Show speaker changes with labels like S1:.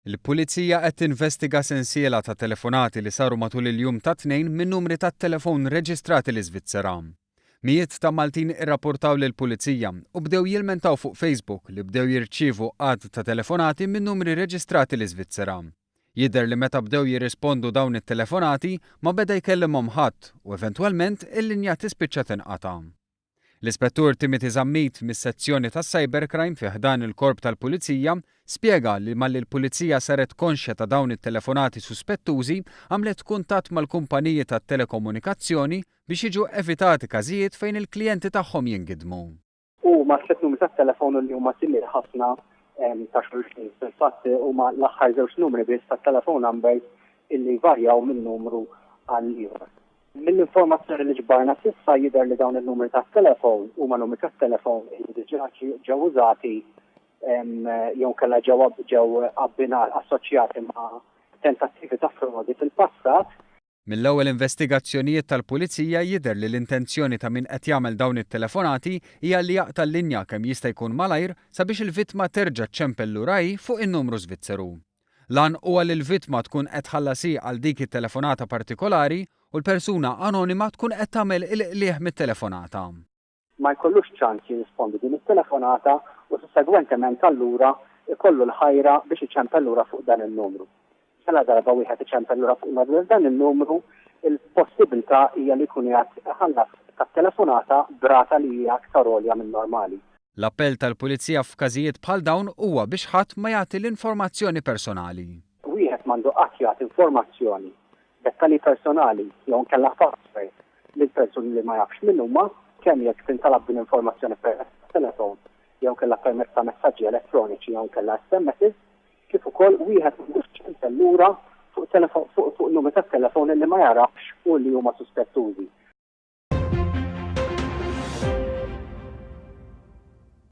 S1: Il-Pulizija qed tinvestiga sensiela ta' telefonati li saru matul il-jum ta' tnejn minn numri tat-telefon reġistrati l-Iżvizzera. Mijiet ta' Maltin irrapportaw lill-Pulizija u bdew jilmentaw fuq Facebook li bdew jirċievu għadd ta' telefonati minn numri reġistrati l-Iżvizzera. Jidher li meta bdew jirrispondu dawn it-telefonati ma beda jkellimhom ħadd u eventwalment il-linja tispiċċa tinqata'. L-Ispettur Timothy Zammit mis-sezzjoni tas-Cybercrime fi ħdan il-Korp tal-Pulizija spjega li malli l-Pulizija saret konxja ta' dawn it-telefonati suspettużi għamlet kuntatt mal-kumpaniji tat-telekomunikazzjoni biex jiġu evitati każijiet fejn il-klijenti tagħhom jingidmu.
S2: Huma tliet numri tat-telefon li huma simili ħafna ta' xulxin. Fil-fatt huma l-aħħar żewġ numri biss tat-telefon numbers illi varjaw minn numru għal ieħor. Mill-informazzjoni li ġbarna s'issa jidher li dawn il-numri tat-telefon huma numri tat-telefon li diġà ġew użati jew kellha ġew abbinat assoċjati ma' tentattivi ta' frodi fil-passat.
S1: Mill-ewwel investigazzjonijiet tal-Pulizija jidher li l-intenzjoni ta' min qed jagħmel dawn it-telefonati hija li jaqta' l-linja kemm jista' jkun malajr sabiex il-vittma terġa' ċċempel luraj fuq in-numru Svizzeru. Lan huwa li l-vittma tkun qed ħallasi għal dik it-telefonata partikolari u l-persuna anonima tkun qed tagħmel il-qlieħ mit-telefonata.
S2: Ma jkollux ċans jirrispondi din it-telefonata u segwentement allura ikollu l-ħajra biex iċempel lura fuq dan il-numru. Sala darba wieħed iċempel lura fuq dan il-numru, il-possibilità hija li jkun jgħid ħallas tat-telefonata brata li hija aktar għolja minn normali.
S1: L-appell tal-Pulizija f'każijiet bħal dawn huwa biex ħadd ma jagħti l-informazzjoni personali.
S2: Wieħed m'għandu qatt jagħti informazzjoni dettali personali jew kellha password lill-persuni li ma jafx min huma kemm jekk tintalab din informazzjoni permezz telefon jew kellha permezz ta' messaġġi elettroniċi jew kellha SMSs kif ukoll wieħed m'għandux ċempel lura fuq numru tat-telefon li ma jarafx u li huma suspettużi.